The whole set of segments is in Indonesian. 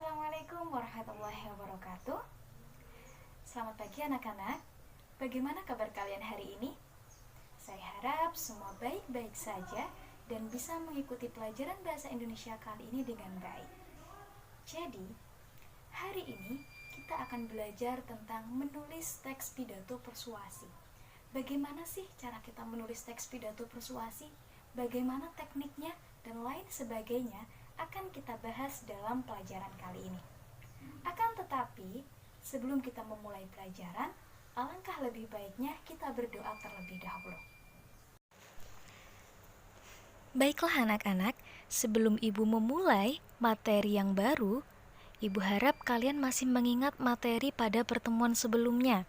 Assalamualaikum warahmatullahi wabarakatuh. Selamat pagi anak-anak. Bagaimana kabar kalian hari ini? Saya harap semua baik-baik saja dan bisa mengikuti pelajaran bahasa Indonesia kali ini dengan baik. Jadi, hari ini kita akan belajar tentang menulis teks pidato persuasi. Bagaimana sih cara kita menulis teks pidato persuasi? Bagaimana tekniknya dan lain sebagainya akan kita bahas dalam pelajaran kali ini. Akan tetapi, sebelum kita memulai pelajaran, alangkah lebih baiknya kita berdoa terlebih dahulu. Baiklah anak-anak, sebelum Ibu memulai materi yang baru, Ibu harap kalian masih mengingat materi pada pertemuan sebelumnya,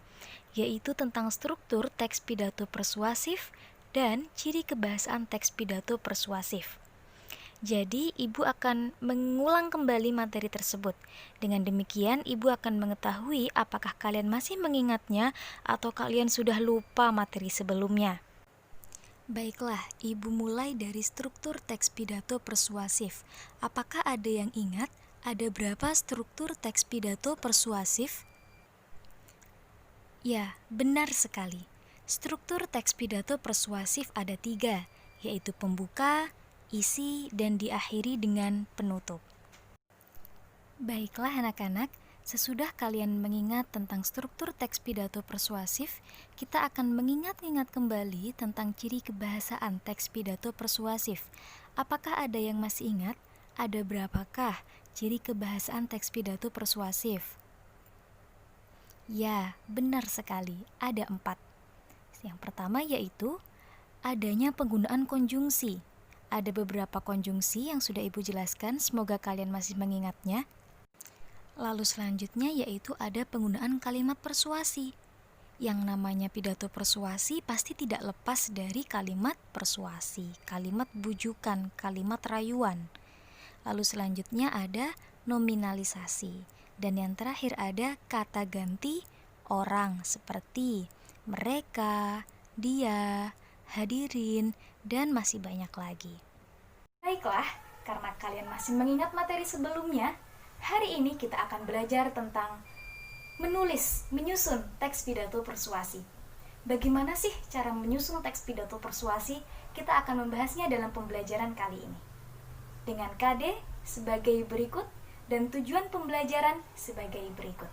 yaitu tentang struktur teks pidato persuasif dan ciri kebahasaan teks pidato persuasif. Jadi, Ibu akan mengulang kembali materi tersebut. Dengan demikian, Ibu akan mengetahui apakah kalian masih mengingatnya atau kalian sudah lupa materi sebelumnya. Baiklah, Ibu mulai dari struktur teks pidato persuasif. Apakah ada yang ingat? Ada berapa struktur teks pidato persuasif? Ya, benar sekali. Struktur teks pidato persuasif ada 3, yaitu pembuka, isi, dan diakhiri dengan penutup. Baiklah anak-anak, sesudah kalian mengingat tentang struktur teks pidato persuasif, kita akan mengingat-ingat kembali tentang ciri kebahasaan teks pidato persuasif. Apakah ada yang masih ingat? Ada berapakah ciri kebahasaan teks pidato persuasif? Ya, benar sekali, ada 4. Yang pertama yaitu adanya penggunaan konjungsi. Ada beberapa konjungsi yang sudah Ibu jelaskan, semoga kalian masih mengingatnya. Lalu selanjutnya yaitu ada penggunaan kalimat persuasi. Yang namanya pidato persuasi pasti tidak lepas dari kalimat persuasi, kalimat bujukan, kalimat rayuan. Lalu selanjutnya ada nominalisasi. Dan yang terakhir ada kata ganti orang seperti mereka, dia, hadirin, dan masih banyak lagi. Baiklah, karena kalian masih mengingat materi sebelumnya, hari ini kita akan belajar tentang menyusun teks pidato persuasi. Bagaimana sih cara menyusun teks pidato persuasi? Kita akan membahasnya dalam pembelajaran kali ini. Dengan KD sebagai berikut dan tujuan pembelajaran sebagai berikut.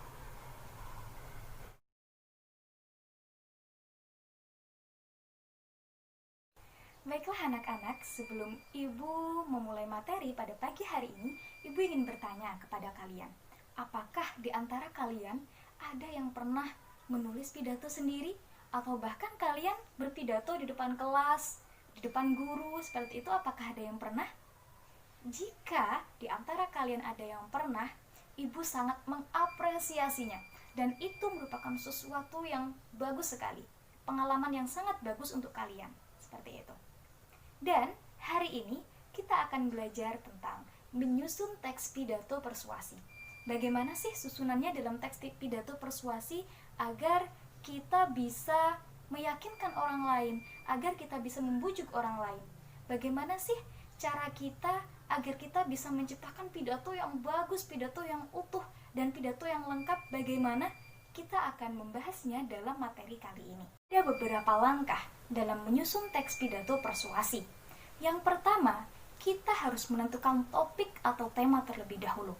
Baiklah anak-anak, sebelum Ibu memulai materi pada pagi hari ini, Ibu ingin bertanya kepada kalian, apakah di antara kalian ada yang pernah menulis pidato sendiri? Atau bahkan kalian berpidato di depan kelas, di depan guru, seperti itu, apakah ada yang pernah? Jika di antara kalian ada yang pernah, Ibu sangat mengapresiasinya, dan itu merupakan sesuatu yang bagus sekali, pengalaman yang sangat bagus untuk kalian, seperti itu. Dan hari ini kita akan belajar tentang menyusun teks pidato persuasi. Bagaimana sih susunannya dalam teks pidato persuasi agar kita bisa meyakinkan orang lain, agar kita bisa membujuk orang lain? Bagaimana sih cara kita agar kita bisa menciptakan pidato yang bagus, pidato yang utuh, dan pidato yang lengkap? Bagaimana? Kita akan membahasnya dalam materi kali ini. Ada beberapa langkah dalam menyusun teks pidato persuasi. Yang pertama, kita harus menentukan topik atau tema terlebih dahulu.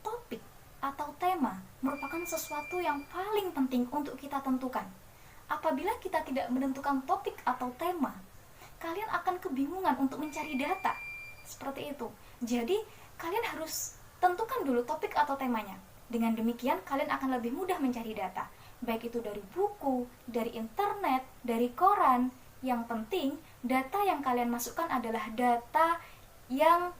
Topik atau tema merupakan sesuatu yang paling penting untuk kita tentukan. Apabila kita tidak menentukan topik atau tema, kalian akan kebingungan untuk mencari data. Seperti itu. Jadi, kalian harus tentukan dulu topik atau temanya. Dengan demikian, kalian akan lebih mudah mencari data. Baik itu dari buku, dari internet, dari koran. Yang penting, data yang kalian masukkan adalah data yang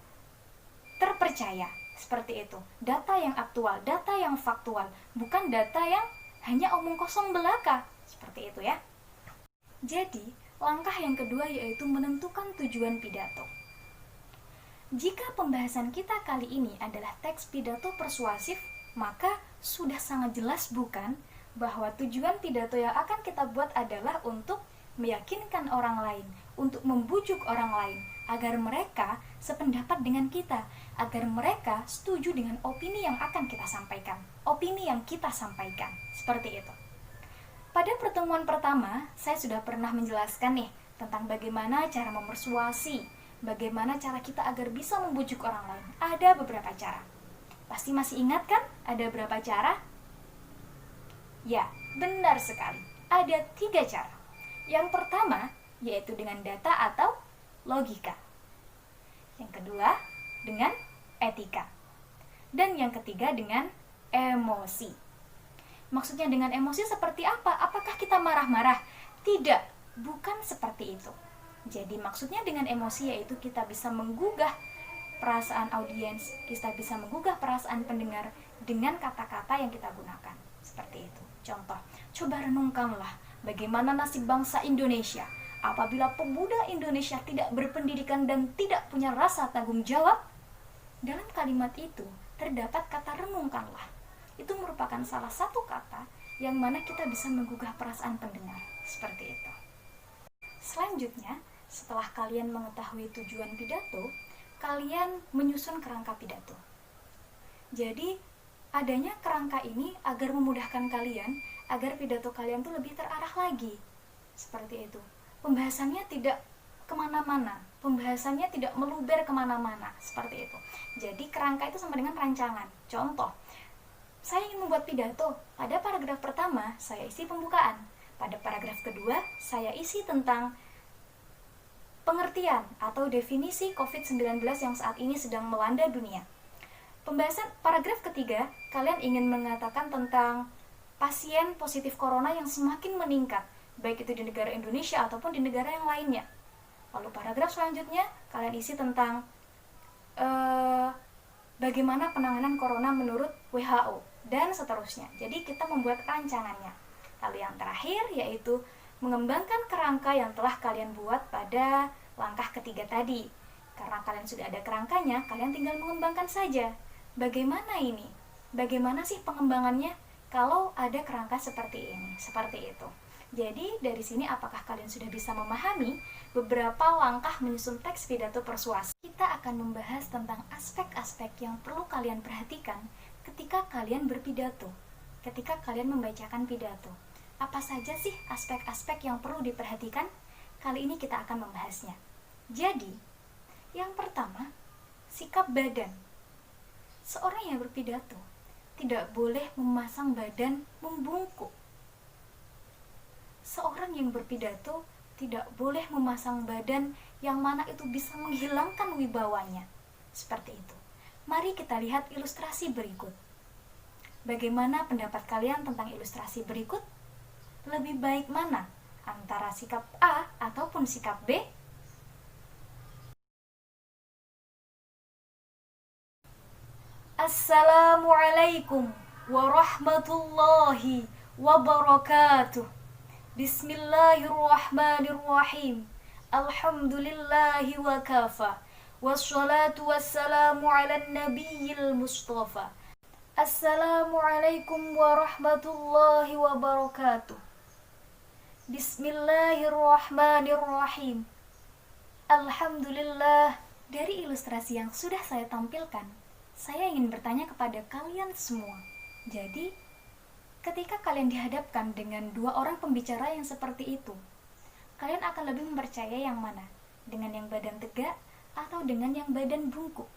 terpercaya. Seperti itu. Data yang aktual, data yang faktual. Bukan data yang hanya omong kosong belaka. Seperti itu ya. Jadi, langkah yang kedua yaitu menentukan tujuan pidato. Jika pembahasan kita kali ini adalah teks pidato persuasif, maka sudah sangat jelas bukan bahwa tujuan pidato yang akan kita buat adalah untuk meyakinkan orang lain, untuk membujuk orang lain, agar mereka sependapat dengan kita, agar mereka setuju dengan opini yang akan kita sampaikan, opini yang kita sampaikan, seperti itu. Pada pertemuan pertama, saya sudah pernah menjelaskan nih tentang bagaimana cara mempersuasi, bagaimana cara kita agar bisa membujuk orang lain. Ada beberapa cara. Pasti masih ingat kan? Ada berapa cara? Ya, benar sekali. Ada 3 cara. Yang pertama, yaitu dengan data atau logika. Yang kedua, dengan etika. Dan yang ketiga, dengan emosi. Maksudnya dengan emosi seperti apa? Apakah kita marah-marah? Tidak, bukan seperti itu. Jadi maksudnya dengan emosi yaitu kita bisa menggugah perasaan audiens, kita bisa menggugah perasaan pendengar dengan kata-kata yang kita gunakan. Seperti itu. Contoh, coba renungkanlah bagaimana nasib bangsa Indonesia apabila pemuda Indonesia tidak berpendidikan dan tidak punya rasa tanggung jawab. Dalam kalimat itu terdapat kata renungkanlah. Itu merupakan salah satu kata yang mana kita bisa menggugah perasaan pendengar. Seperti itu. Selanjutnya, setelah kalian mengetahui tujuan pidato, kalian menyusun kerangka pidato. Jadi, adanya kerangka ini agar memudahkan kalian, agar pidato kalian tuh lebih terarah lagi. Seperti itu. Pembahasannya tidak kemana-mana, pembahasannya tidak meluber kemana-mana, seperti itu. Jadi kerangka itu sama dengan rancangan. Contoh, saya ingin membuat pidato. Pada paragraf pertama, saya isi pembukaan. Pada paragraf kedua, saya isi tentang pengertian atau definisi COVID-19 yang saat ini sedang melanda dunia. Pembahasan paragraf ketiga, kalian ingin mengatakan tentang pasien positif corona yang semakin meningkat, baik itu di negara Indonesia ataupun di negara yang lainnya. Lalu paragraf selanjutnya, kalian isi tentang bagaimana penanganan corona menurut WHO, dan seterusnya. Jadi kita membuat rancangannya. Lalu yang terakhir yaitu mengembangkan kerangka yang telah kalian buat pada langkah ketiga tadi. Karena kalian sudah ada kerangkanya, kalian tinggal mengembangkan saja. Bagaimana ini? Bagaimana sih pengembangannya kalau ada kerangka seperti ini? Seperti itu. Jadi dari sini apakah kalian sudah bisa memahami beberapa langkah menyusun teks pidato persuasi? Kita akan membahas tentang aspek-aspek yang perlu kalian perhatikan ketika kalian berpidato, ketika kalian membacakan pidato. Apa saja sih aspek-aspek yang perlu diperhatikan? Kali ini kita akan membahasnya. Jadi, yang pertama, sikap badan. Seorang yang berpidato tidak boleh memasang badan membungkuk. Seorang yang berpidato tidak boleh memasang badan yang mana itu bisa menghilangkan wibawanya. Seperti itu. Mari kita lihat ilustrasi berikut. Bagaimana pendapat kalian tentang ilustrasi berikut? Lebih baik mana? Antara sikap A ataupun sikap B? Assalamualaikum warahmatullahi wabarakatuh. Bismillahirrahmanirrahim. Alhamdulillahi wa kafa. Wassalatu wassalamu ala nabiyil mustafa. Assalamualaikum warahmatullahi wabarakatuh. Bismillahirrahmanirrahim. Alhamdulillah. Dari ilustrasi yang sudah saya tampilkan, saya ingin bertanya kepada kalian semua. Jadi, ketika kalian dihadapkan dengan dua orang pembicara yang seperti itu, kalian akan lebih mempercayai yang mana? Dengan yang badan tegak atau dengan yang badan bungkuk?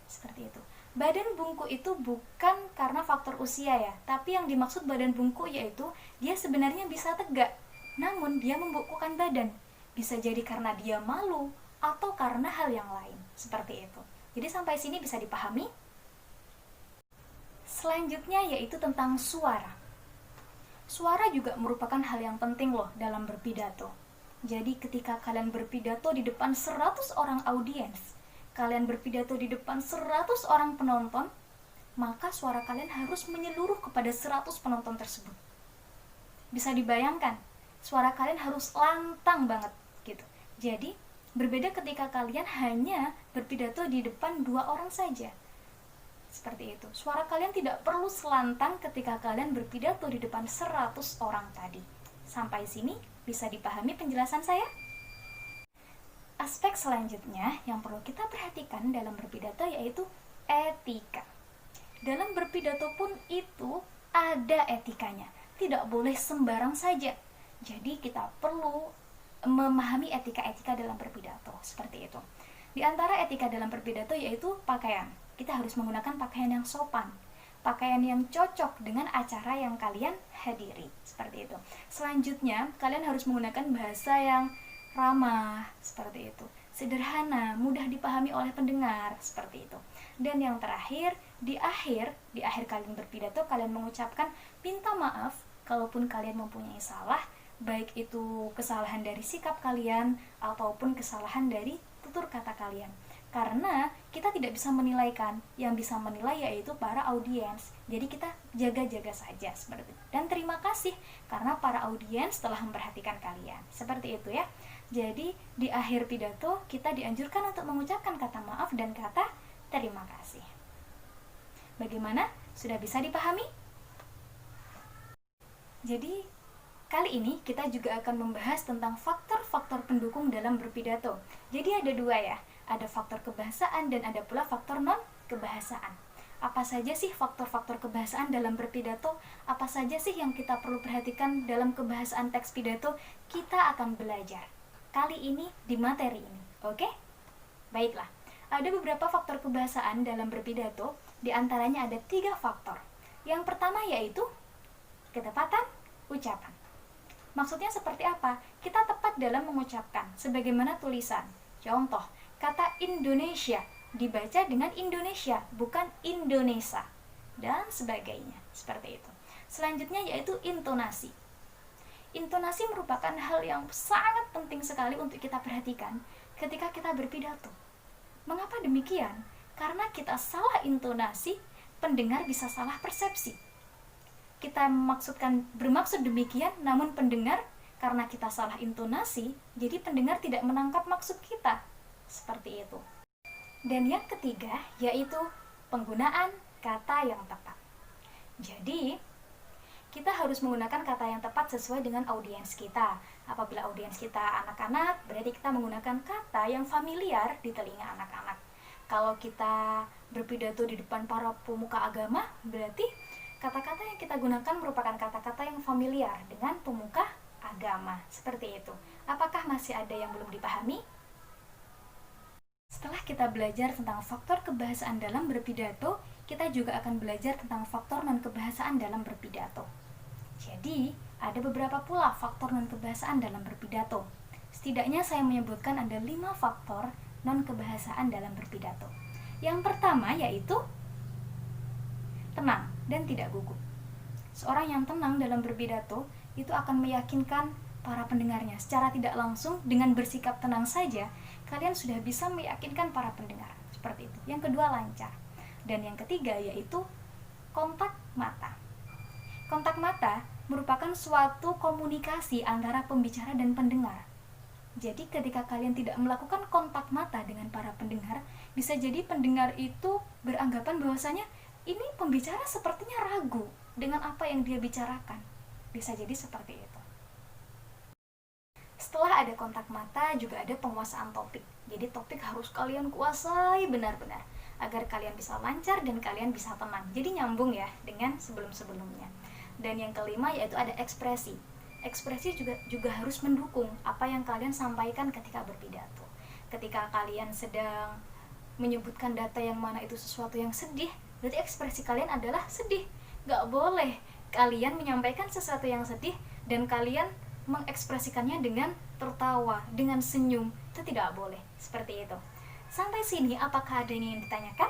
Seperti itu. Badan bungkuk itu bukan karena faktor usia ya, tapi yang dimaksud badan bungkuk yaitu dia sebenarnya bisa tegak, namun dia membungkukkan badan. Bisa jadi karena dia malu atau karena hal yang lain, seperti itu. Jadi sampai sini bisa dipahami? Selanjutnya yaitu tentang suara. Suara juga merupakan hal yang penting loh dalam berpidato. Jadi ketika kalian berpidato di depan 100 orang audiens, kalian berpidato di depan 100 orang penonton, maka suara kalian harus menyeluruh kepada 100 penonton tersebut. Bisa dibayangkan, suara kalian harus lantang banget gitu. Jadi, berbeda ketika kalian hanya berpidato di depan 2 orang saja. Seperti itu. Suara kalian tidak perlu selantang ketika kalian berpidato di depan 100 orang tadi. Sampai sini bisa dipahami penjelasan saya? Aspek selanjutnya yang perlu kita perhatikan dalam berpidato yaitu etika. Dalam berpidato pun itu ada etikanya, tidak boleh sembarang saja. Jadi kita perlu memahami etika-etika dalam berpidato, seperti itu. Di antara etika dalam berpidato yaitu pakaian. Kita harus menggunakan pakaian yang sopan, pakaian yang cocok dengan acara yang kalian hadiri, seperti itu. Selanjutnya, kalian harus menggunakan bahasa yang ramah, seperti itu, sederhana, mudah dipahami oleh pendengar, seperti itu. Dan yang terakhir, di akhir kalian berpidato, kalian mengucapkan minta maaf kalaupun kalian mempunyai salah, baik itu kesalahan dari sikap kalian ataupun kesalahan dari tutur kata kalian. Karena kita tidak bisa menilaikan, yang bisa menilai yaitu para audiens. Jadi kita jaga-jaga saja seperti itu. Dan terima kasih karena para audiens telah memperhatikan kalian. Seperti itu ya. Jadi di akhir pidato kita dianjurkan untuk mengucapkan kata maaf dan kata terima kasih. Bagaimana? Sudah bisa dipahami? Jadi kali ini kita juga akan membahas tentang faktor-faktor pendukung dalam berpidato. Jadi ada dua ya, ada faktor kebahasaan dan ada pula faktor non-kebahasaan. Apa saja sih faktor-faktor kebahasaan dalam berpidato? Apa saja sih yang kita perlu perhatikan dalam kebahasaan teks pidato? Kita akan belajar kali ini di materi ini, oke? Baiklah, ada beberapa faktor kebahasaan dalam berpidato, di antaranya ada 3 faktor. Yang pertama yaitu ketepatan ucapan. Maksudnya seperti apa? Kita tepat dalam mengucapkan, sebagaimana tulisan. Contoh, kata Indonesia dibaca dengan Indonesia, bukan Indonesia, dan sebagainya, seperti itu. Selanjutnya yaitu intonasi. Intonasi merupakan hal yang sangat penting sekali untuk kita perhatikan ketika kita berpidato. Mengapa demikian? Karena kita salah intonasi, pendengar bisa salah persepsi. Kita bermaksud demikian, namun pendengar karena kita salah intonasi, jadi pendengar tidak menangkap maksud kita. Seperti itu. Dan yang ketiga yaitu penggunaan kata yang tepat. Jadi kita harus menggunakan kata yang tepat sesuai dengan audiens kita. Apabila audiens kita anak-anak, berarti kita menggunakan kata yang familiar di telinga anak-anak. Kalau kita berpidato di depan para pemuka agama, berarti kata-kata yang kita gunakan merupakan kata-kata yang familiar dengan pemuka agama. Seperti itu. Apakah masih ada yang belum dipahami? Setelah kita belajar tentang faktor kebahasaan dalam berpidato, kita juga akan belajar tentang faktor non-kebahasaan dalam berpidato. Jadi, ada beberapa pula faktor non-kebahasaan dalam berpidato. Setidaknya saya menyebutkan ada 5 faktor non-kebahasaan dalam berpidato. Yang pertama yaitu tenang dan tidak gugup. Seorang yang tenang dalam berpidato itu akan meyakinkan para pendengarnya. Secara tidak langsung, dengan bersikap tenang saja, kalian sudah bisa meyakinkan para pendengar. Seperti itu. Yang kedua, lancar. Dan yang ketiga yaitu kontak mata. Kontak mata merupakan suatu komunikasi antara pembicara dan pendengar. Jadi ketika kalian tidak melakukan kontak mata dengan para pendengar, bisa jadi pendengar itu beranggapan bahwasanya ini pembicara sepertinya ragu dengan apa yang dia bicarakan. Bisa jadi seperti itu. Setelah ada kontak mata, juga ada penguasaan topik. Jadi topik harus kalian kuasai benar-benar agar kalian bisa lancar dan kalian bisa tenang. Jadi nyambung ya dengan sebelum-sebelumnya. Dan yang kelima yaitu ada ekspresi. Ekspresi juga harus mendukung apa yang kalian sampaikan ketika berpidato. Ketika kalian sedang menyebutkan data yang mana itu sesuatu yang sedih, berarti ekspresi kalian adalah sedih. Gak boleh kalian menyampaikan sesuatu yang sedih dan kalian mengekspresikannya dengan tertawa, dengan senyum. Itu tidak boleh. Seperti itu. Sampai sini apakah ada yang ingin ditanyakan?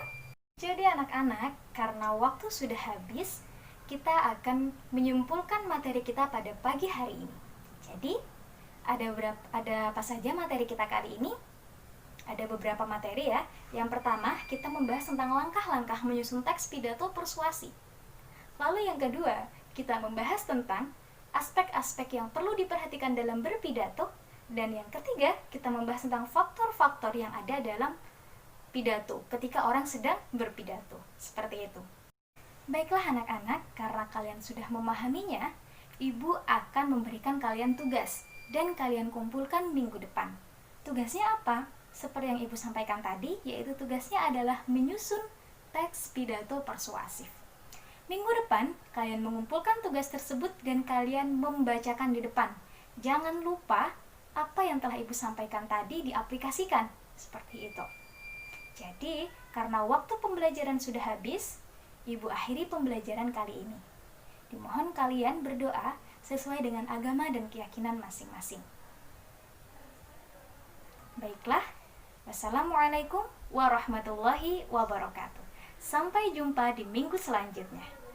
Jadi anak-anak, karena waktu sudah habis, kita akan menyimpulkan materi kita pada pagi hari ini. Jadi, ada apa saja materi kita kali ini? Ada beberapa materi ya. Yang pertama, kita membahas tentang langkah-langkah menyusun teks pidato persuasi. Lalu yang kedua, kita membahas tentang aspek-aspek yang perlu diperhatikan dalam berpidato. Dan yang ketiga, kita membahas tentang faktor-faktor yang ada dalam pidato ketika orang sedang berpidato. Seperti itu. Baiklah anak-anak, karena kalian sudah memahaminya, Ibu akan memberikan kalian tugas dan kalian kumpulkan minggu depan. Tugasnya apa? Seperti yang Ibu sampaikan tadi, yaitu tugasnya adalah menyusun teks pidato persuasif. Minggu depan, kalian mengumpulkan tugas tersebut dan kalian membacakan di depan. Jangan lupa apa yang telah Ibu sampaikan tadi diaplikasikan. Seperti itu. Jadi, karena waktu pembelajaran sudah habis, Ibu akhiri pembelajaran kali ini. Dimohon kalian berdoa sesuai dengan agama dan keyakinan masing-masing. Baiklah, wassalamualaikum warahmatullahi wabarakatuh. Sampai jumpa di minggu selanjutnya.